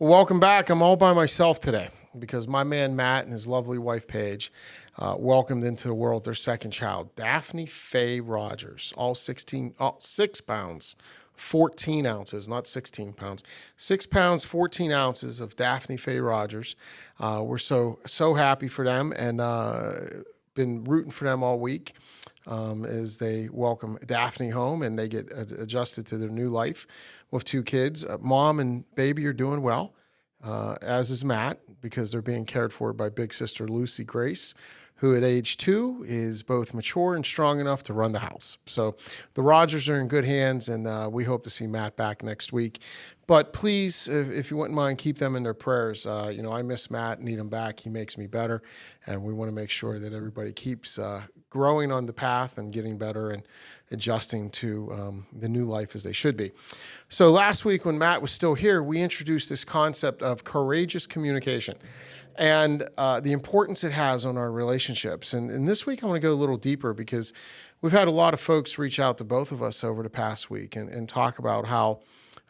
Well, welcome back. I'm all by myself today because my man Matt and his lovely wife Paige welcomed into the world their second child, Daphne Faye Rogers, all 6 pounds, 14 ounces, not 16 pounds, 6 pounds, 14 ounces of Daphne Faye Rogers. We're so happy for them and been rooting for them all week as they welcome Daphne home and they get adjusted to their new life with 2 kids. Mom and baby are doing well, as is Matt, because they're being cared for by big sister Lucy Grace, who at age 2 is both mature and strong enough to run the house. So the Rogers are in good hands, and we hope to see Matt back next week. But please, if you wouldn't mind, keep them in their prayers. I miss Matt, need him back. He makes me better, and we want to make sure that everybody keeps growing on the path and getting better and adjusting to the new life as they should be. So last week when Matt was still here, we introduced this concept of courageous communication and the importance it has on our relationships. And this week I want to go a little deeper because we've had a lot of folks reach out to both of us over the past week and talk about how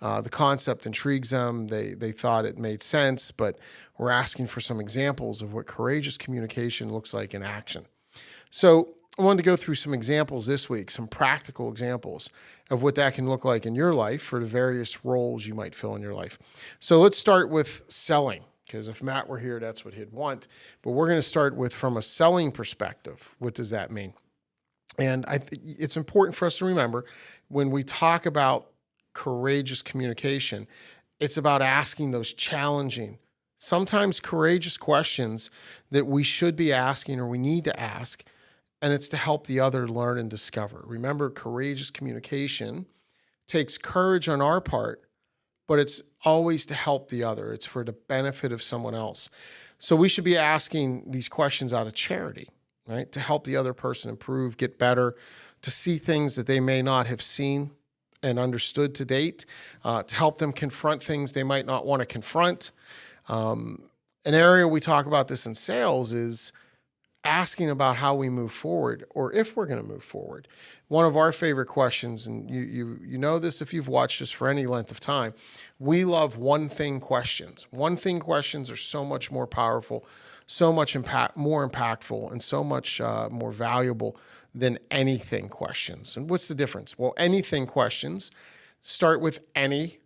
the concept intrigues them. They thought it made sense, but we're asking for some examples of what courageous communication looks like in action. So I wanted to go through some examples this week, some practical examples of what that can look like in your life for the various roles you might fill in your life. So let's start with selling, because if Matt were here, that's what he'd want. But we're going to start with from a selling perspective. What does that mean? And it's important for us to remember when we talk about courageous communication, it's about asking those challenging, sometimes courageous questions that we should be asking or we need to ask, and it's to help the other learn and discover. Remember, courageous communication takes courage on our part, but it's always to help the other. It's for the benefit of someone else. So we should be asking these questions out of charity, right? To help the other person improve, get better, to see things that they may not have seen and understood to date, to help them confront things they might not want to confront. An area we talk about this in sales is asking about how we move forward or if we're going to move forward. One of our favorite questions, and you know this if you've watched us for any length of time, we love one thing questions. One thing questions are so much more powerful, so much more impactful, and so much more valuable than anything questions. And what's the difference? Well, anything questions start with any,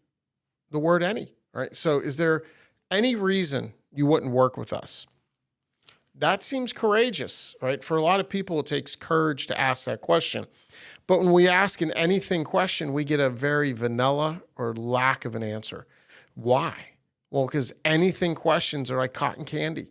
the word any, right? So is there any reason you wouldn't work with us? That seems courageous, right? For a lot of people, it takes courage to ask that question. But when we ask an anything question, we get a very vanilla or lack of an answer. Why? Well, because anything questions are like cotton candy.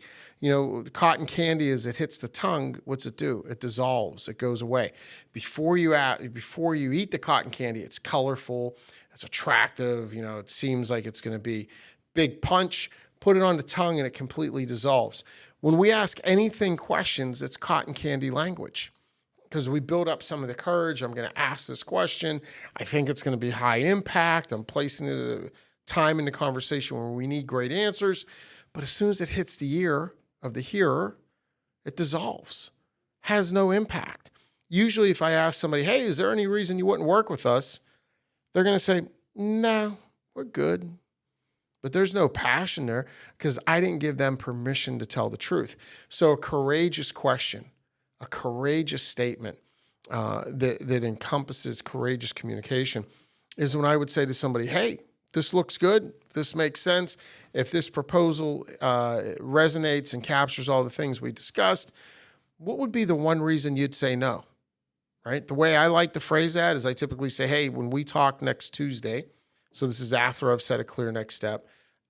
Cotton candy, as it hits the tongue, what's it do? It dissolves. It goes away. Before you eat the cotton candy, it's colorful. It's attractive. It seems like it's going to be big punch. Put it on the tongue and it completely dissolves. When we ask anything questions, it's cotton candy language because we build up some of the courage. I'm going to ask this question. I think it's going to be high impact. I'm placing it at a time in the conversation where we need great answers. But as soon as it hits the ear of the hearer, it dissolves, has no impact. Usually if I ask somebody, hey, is there any reason you wouldn't work with us? They're going to say, no, we're good. But there's no passion there because I didn't give them permission to tell the truth. So a courageous question, a courageous statement that encompasses courageous communication is when I would say to somebody, hey, this looks good. This makes sense. If this proposal resonates and captures all the things we discussed, what would be the one reason you'd say no, right? The way I like to phrase that is I typically say, hey, when we talk next Tuesday, so this is after I've set a clear next step,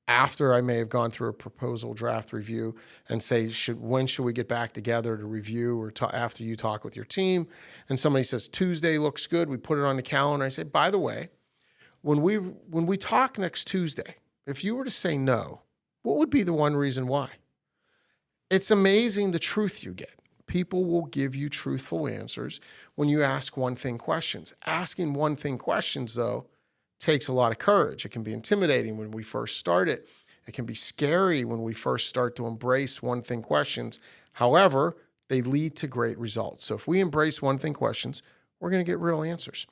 after I may have gone through a proposal draft review and say, when should we get back together to review or after you talk with your team? And somebody says, Tuesday looks good. We put it on the calendar. I say, by the way, when we talk next Tuesday, if you were to say no, what would be the one reason why? It's amazing the truth you get. People will give you truthful answers when you ask one thing questions. Asking one thing questions, though, takes a lot of courage. It can be intimidating when we first start it. It can be scary when we first start to embrace one thing questions. However, they lead to great results. So if we embrace one thing questions, we're going to get real answers.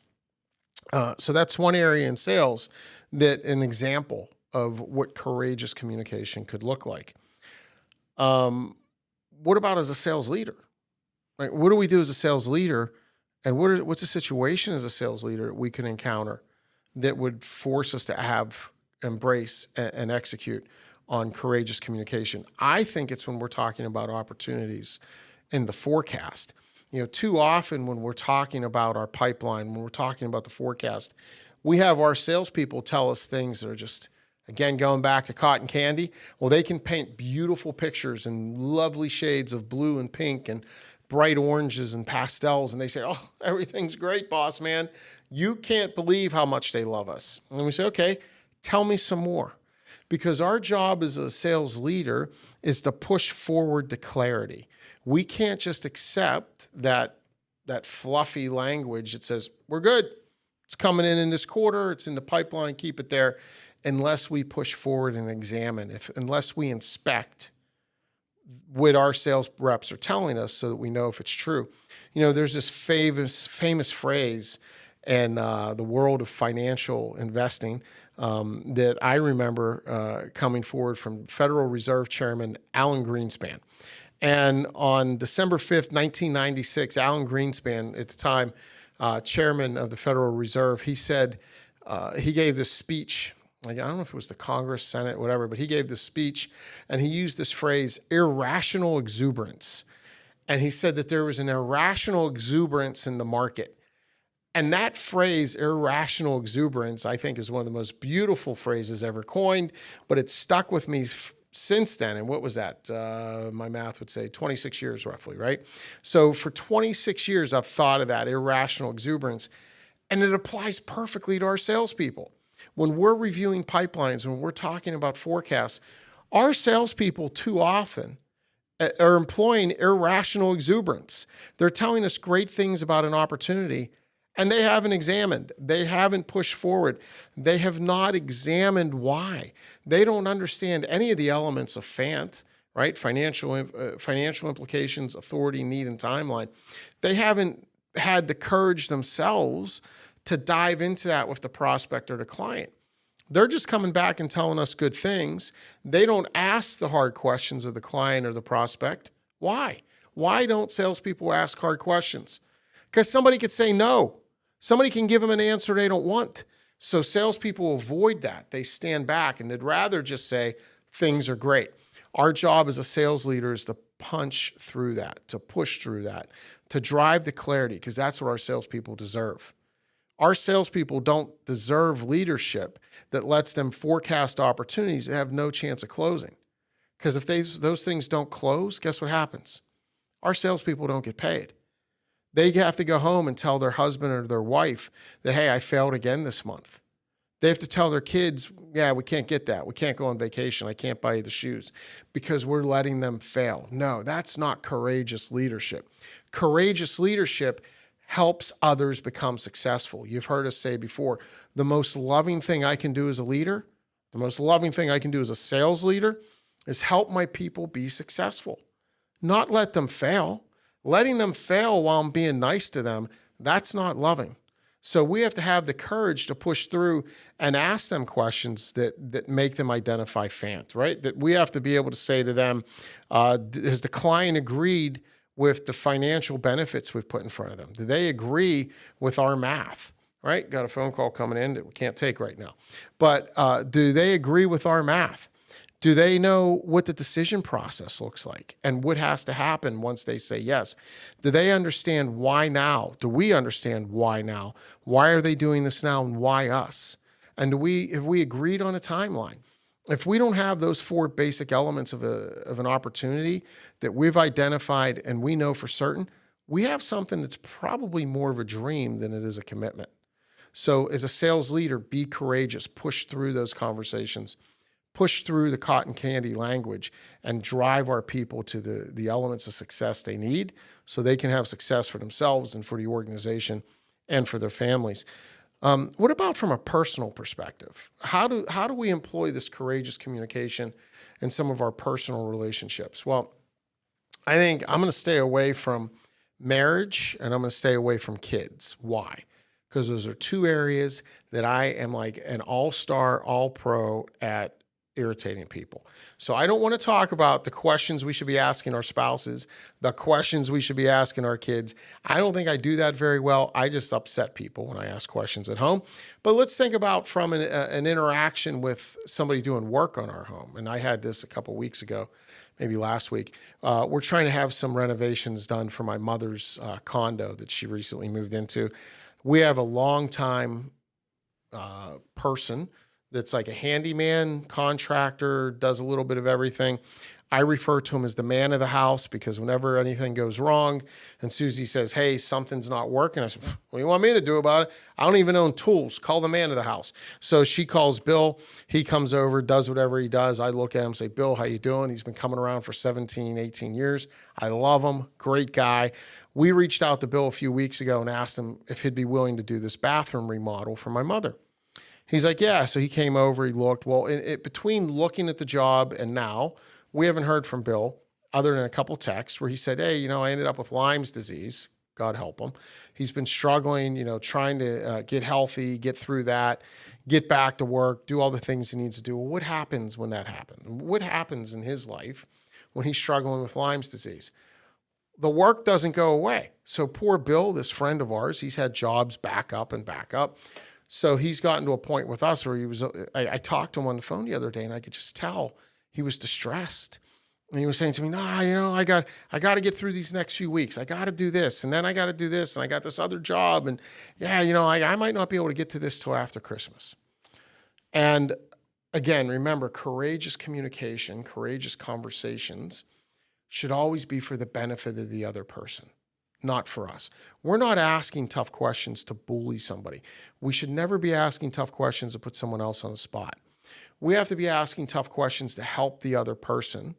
So that's one area in sales that an example of what courageous communication could look like. What about as a sales leader? Right? What do we do as a sales leader? And what's a situation as a sales leader we can encounter that would force us to embrace and execute on courageous communication? I think it's when we're talking about opportunities in the forecast. Too often when we're talking about our pipeline, when we're talking about the forecast, we have our salespeople tell us things that are just, again, going back to cotton candy. Well, they can paint beautiful pictures and lovely shades of blue and pink and bright oranges and pastels. And they say, oh, everything's great, boss man. You can't believe how much they love us. And we say, okay, tell me some more. Because our job as a sales leader is to push forward to clarity. We can't just accept that fluffy language that says, we're good. It's coming in this quarter. It's in the pipeline. Keep it there. Unless we push forward and examine, unless we inspect what our sales reps are telling us so that we know if it's true. There's this famous phrase in the world of financial investing that I remember coming forward from Federal Reserve Chairman Alan Greenspan. And on December 5th, 1996, Alan Greenspan, at the time chairman of the Federal Reserve, he said, he gave this speech. I don't know if it was the Congress, Senate, whatever, but he gave this speech and he used this phrase, irrational exuberance. And he said that there was an irrational exuberance in the market. And that phrase, irrational exuberance, I think is one of the most beautiful phrases ever coined, but it's stuck with me since then. And what was that? My math would say 26 years roughly, right? So for 26 years, I've thought of that irrational exuberance, and it applies perfectly to our salespeople. When we're reviewing pipelines, when we're talking about forecasts, our salespeople too often are employing irrational exuberance. They're telling us great things about an opportunity, and they haven't examined. They haven't pushed forward. They have not examined why. They don't understand any of the elements of FANT, right? Financial implications, authority, need, and timeline. They haven't had the courage themselves to dive into that with the prospect or the client. They're just coming back and telling us good things. They don't ask the hard questions of the client or the prospect. Why? Why don't salespeople ask hard questions? Because somebody could say no. Somebody can give them an answer they don't want. So salespeople avoid that. They stand back and they'd rather just say things are great. Our job as a sales leader is to punch through that, to push through that, to drive the clarity, because that's what our salespeople deserve. Our salespeople don't deserve leadership that lets them forecast opportunities that have no chance of closing. Because if those things don't close, guess what happens? Our salespeople don't get paid. They have to go home and tell their husband or their wife that, hey, I failed again this month. They have to tell their kids, yeah, we can't get that. We can't go on vacation. I can't buy you the shoes because we're letting them fail. No, that's not courageous leadership. Courageous leadership helps others become successful. You've heard us say before, the most loving thing I can do as a leader, the most loving thing I can do as a sales leader is help my people be successful, not let them fail. Letting them fail while I'm being nice to them, that's not loving. So we have to have the courage to push through and ask them questions that make them identify FANT, right? That we have to be able to say to them, has the client agreed with the financial benefits we've put in front of them? Do they agree with our math, right? Got a phone call coming in that we can't take right now. But do they agree with our math? Do they know what the decision process looks like and what has to happen once they say yes? Do they understand why now? Do we understand why now? Why are they doing this now and why us? And have we agreed on a timeline? If we don't have those four basic elements of an opportunity that we've identified and we know for certain, we have something that's probably more of a dream than it is a commitment. So as a sales leader, be courageous, push through those conversations, push through the cotton candy language, and drive our people to the elements of success they need so they can have success for themselves and for the organization and for their families. What about from a personal perspective? How do we employ this courageous communication in some of our personal relationships? Well, I think I'm going to stay away from marriage and I'm going to stay away from kids. Why? because those are two areas that I am like an all-star, all-pro at irritating people. So I don't want to talk about the questions we should be asking our spouses, the questions we should be asking our kids. I don't think I do that very well. I just upset people when I ask questions at home. But let's think about from an interaction with somebody doing work on our home. And I had this a couple weeks ago, maybe last week. We're trying to have some renovations done for my mother's condo that she recently moved into. We have a long-time person that's like a handyman, contractor, does a little bit of everything. I refer to him as the man of the house because whenever anything goes wrong and Susie says, hey, something's not working, I said, what do you want me to do about it? I don't even own tools. Call the man of the house. So she calls Bill. He comes over, does whatever he does. I look at him and say, Bill, how you doing? He's been coming around for 17, 18 years. I love him. Great guy. We reached out to Bill a few weeks ago and asked him if he'd be willing to do this bathroom remodel for my mother. He's like, yeah. So he came over, he looked. Well, between looking at the job and now, we haven't heard from Bill other than a couple texts where he said, hey, I ended up with Lyme's disease. God help him. He's been struggling, trying to get healthy, get through that, get back to work, do all the things he needs to do. Well, what happens when that happens? What happens in his life when he's struggling with Lyme's disease? The work doesn't go away. So poor Bill, this friend of ours, he's had jobs back up and back up. So he's gotten to a point with us where I talked to him on the phone the other day and I could just tell he was distressed. And he was saying to me, I got to get through these next few weeks. I got to do this. And then I got to do this. And I got this other job. And I might not be able to get to this till after Christmas. And again, remember, courageous communication, courageous conversations should always be for the benefit of the other person, not for us. We're not asking tough questions to bully somebody. We should never be asking tough questions to put someone else on the spot. We have to be asking tough questions to help the other person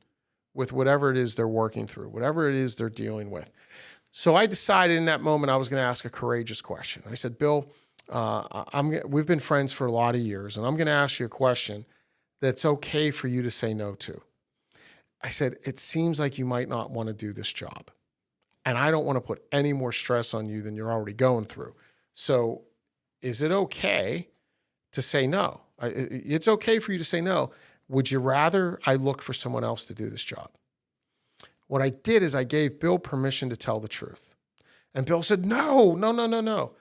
with whatever it is they're working through, whatever it is they're dealing with. So I decided in that moment I was going to ask a courageous question. I said, Bill, we've been friends for a lot of years, and I'm going to ask you a question that's okay for you to say no to. I said, it seems like you might not want to do this job. And I don't want to put any more stress on you than you're already going through. So is it okay to say no? It's okay for you to say no. Would you rather I look for someone else to do this job? What I did is I gave Bill permission to tell the truth. And Bill said, no.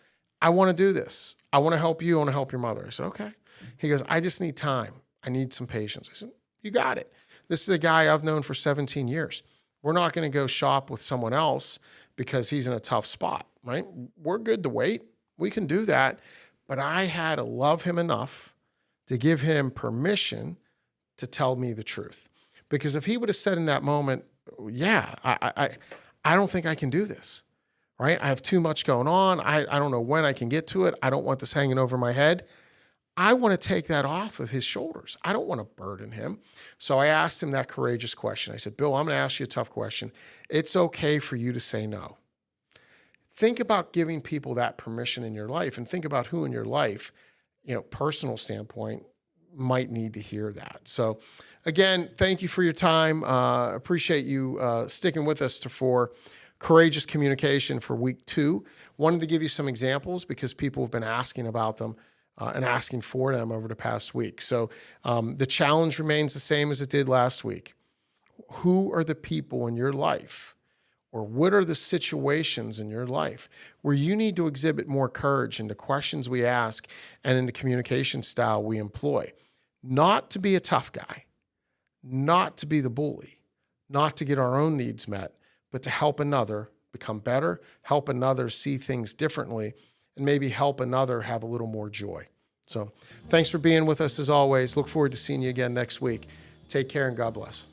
I want to do this. I want to help you. I want to help your mother. I said, okay. He goes, I just need time. I need some patience. I said, you got it. This is a guy I've known for 17 years. We're not going to go shop with someone else because he's in a tough spot, right? We're good to wait. We can do that. But I had to love him enough to give him permission to tell me the truth. Because if he would have said in that moment, yeah, I don't think I can do this, right? I have too much going on. I don't know when I can get to it. I don't want this hanging over my head. I want to take that off of his shoulders. I don't want to burden him. So I asked him that courageous question. I said, Bill, I'm going to ask you a tough question. It's okay for you to say no. Think about giving people that permission in your life, and think about who in your life, personal standpoint, might need to hear that. So again, thank you for your time. Appreciate you sticking with us for courageous communication for week 2. Wanted to give you some examples because people have been asking about them and asking for them over the past week. So the challenge remains the same as it did last week. Who are the people in your life, or what are the situations in your life where you need to exhibit more courage in the questions we ask and in the communication style we employ? Not to be a tough guy, not to be the bully, not to get our own needs met, but to help another become better, help another see things differently, and maybe help another have a little more joy. So thanks for being with us as always. Look forward to seeing you again next week. Take care and God bless.